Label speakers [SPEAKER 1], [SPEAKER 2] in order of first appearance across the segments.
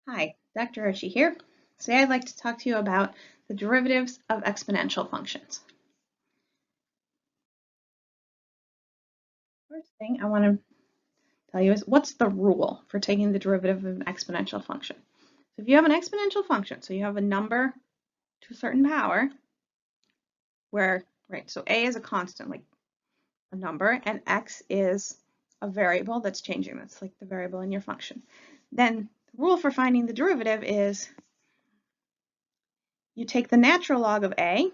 [SPEAKER 1] Hi, Dr. Archie here. Today I'd like to talk to you about the derivatives of exponential functions. First thing I want to tell you is what's the rule for taking the derivative of an exponential function? So if you have an exponential function, so you have a number to a certain power where, right, so a is a constant, like a number, and x is a variable that's changing. That's like the variable in your function. Then the rule for finding the derivative is you take the natural log of a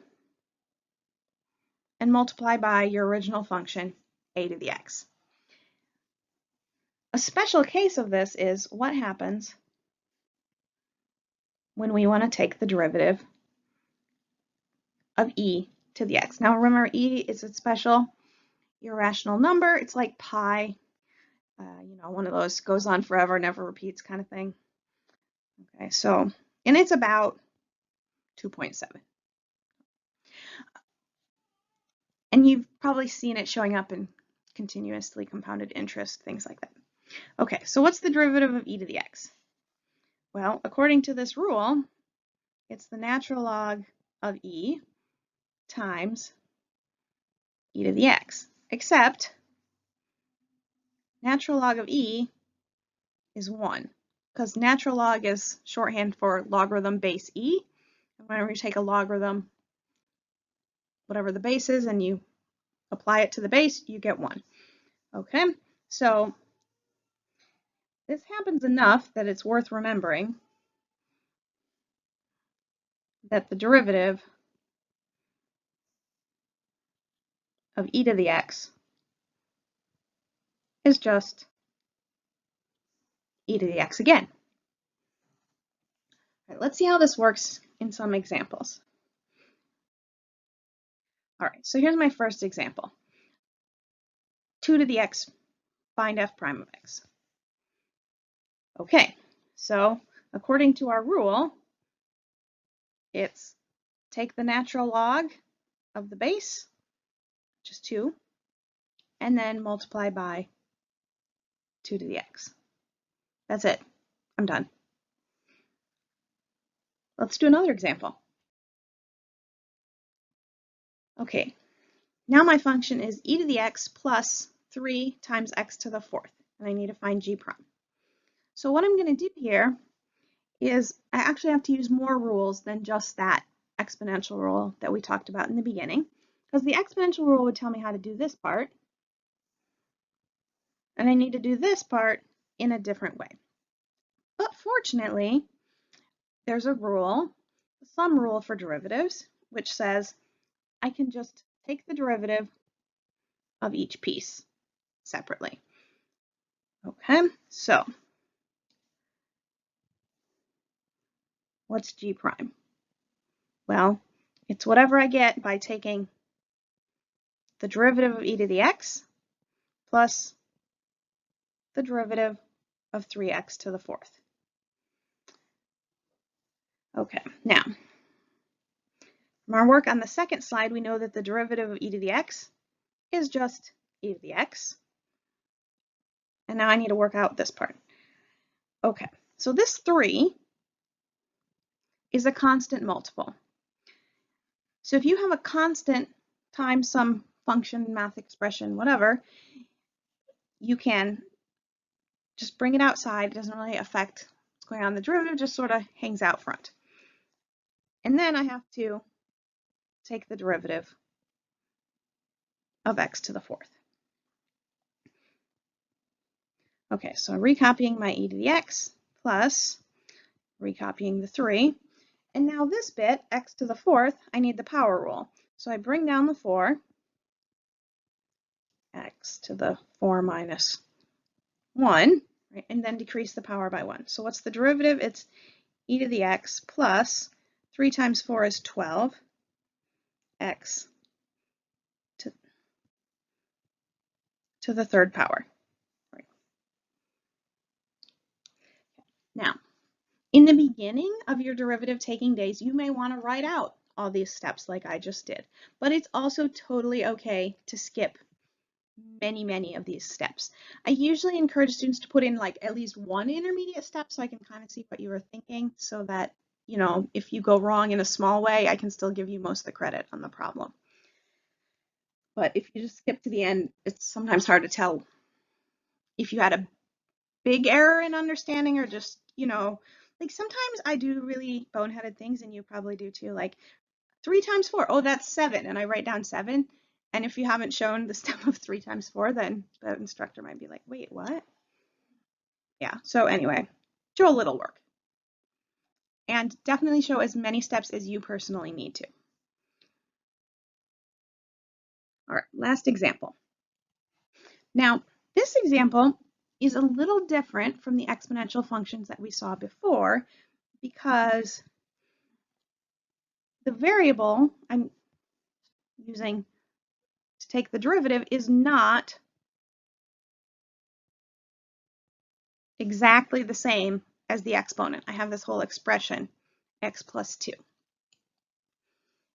[SPEAKER 1] and multiply by your original function, a to the x. A special case of this is what happens when we want to take the derivative of e to the x. Now remember, e is a special irrational number. It's like pi, one of those goes on forever, never repeats kind of thing. Okay, so, and it's about 2.7. And you've probably seen it showing up in continuously compounded interest, things like that. Okay, so what's the derivative of e to the x? Well, according to this rule, it's the natural log of e times e to the x, except natural log of e is 1, because natural log is shorthand for logarithm base e. And whenever you take a logarithm, whatever the base is, and you apply it to the base, you get 1. Okay, so this happens enough that it's worth remembering that the derivative of e to the x is just e to the x again. All right, let's see how this works in some examples. All right, so here's my first example. 2 to the x, find f prime of x. Okay, so according to our rule, it's take the natural log of the base, which is 2, and then multiply by 2 to the x. That's it. I'm done. Let's do another example. Okay, now my function is e to the x plus 3 times x to the 4th, and I need to find g prime. So what I'm going to do here is I actually have to use more rules than just that exponential rule that we talked about in the beginning, because the exponential rule would tell me how to do this part, and I need to do this part in a different way. But fortunately, there's a rule, some rule for derivatives, which says I can just take the derivative of each piece separately. Okay, so what's g prime? Well, it's whatever I get by taking the derivative of e to the x plus the derivative of 3x to the 4th. Okay, now, from our work on the second slide, we know that the derivative of e to the x is just e to the x. And now I need to work out this part. Okay, so this 3 is a constant multiple. So if you have a constant times some function, math expression, whatever, you can just bring it outside. It doesn't really affect what's going on. The derivative just sort of hangs out front. And then I have to take the derivative of x to the 4th. Okay, so recopying my e to the x plus recopying the 3. And now this bit, x to the 4th, I need the power rule. So I bring down the 4, x to the 4 minus 1, right, and then decrease the power by 1. So what's the derivative? It's e to the x plus 3 times 4 is 12, x to the 3rd power. Right. Now, in the beginning of your derivative taking days, you may want to write out all these steps like I just did, but it's also totally okay to skip many of these steps. I usually encourage students to put in like at least one intermediate step so I can kind of see what you were thinking, so that, you know, if you go wrong in a small way, I can still give you most of the credit on the problem. But if you just skip to the end, it's sometimes hard to tell if you had a big error in understanding or just, you know, like sometimes I do really boneheaded things, and you probably do too, like 3 times 4, oh, that's 7, and I write down 7. And if you haven't shown the step of 3 times 4, then the instructor might be like, wait, what? Yeah, so anyway, do a little work. And definitely show as many steps as you personally need to. All right, last example. Now, this example is a little different from the exponential functions that we saw before, because the variable I'm using to take the derivative is not exactly the same as the exponent. I have this whole expression, x plus 2.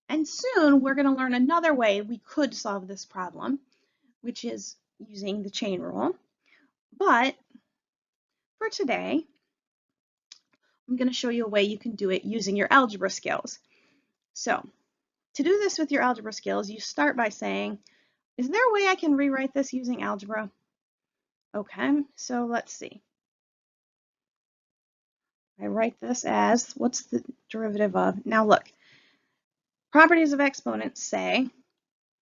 [SPEAKER 1] And soon we're going to learn another way we could solve this problem, which is using the chain rule. But for today, I'm going to show you a way you can do it using your algebra skills. So to do this with your algebra skills, you start by saying, is there a way I can rewrite this using algebra? Okay, so let's see. I write this as, what's the derivative of? Now look, properties of exponents say,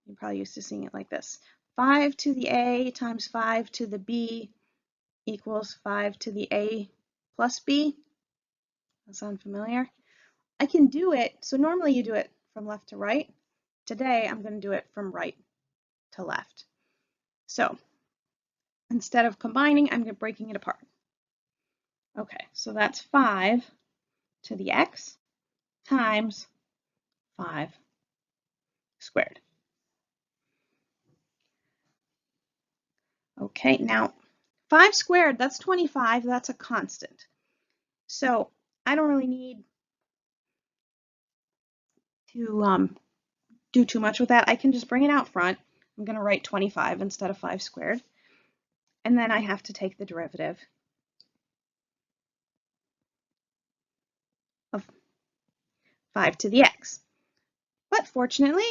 [SPEAKER 1] you're probably used to seeing it like this, 5 to the a times 5 to the b equals 5 to the a plus b. That sound familiar? I can do it, so normally you do it from left to right. Today I'm going to do it from right to left. So instead of combining, I'm breaking it apart. Okay, so that's 5 to the x times 5 squared. Okay, now 5 squared, that's 25, that's a constant. So I don't really need to do too much with that. I can just bring it out front. I'm going to write 25 instead of 5 squared. And then I have to take the derivative of 5 to the x. But fortunately,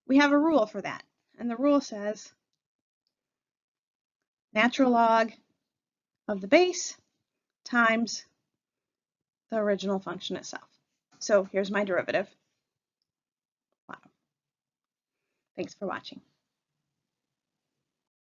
[SPEAKER 1] we have a rule for that. And the rule says natural log of the base times the original function itself. So here's my derivative. Wow. Thanks for watching.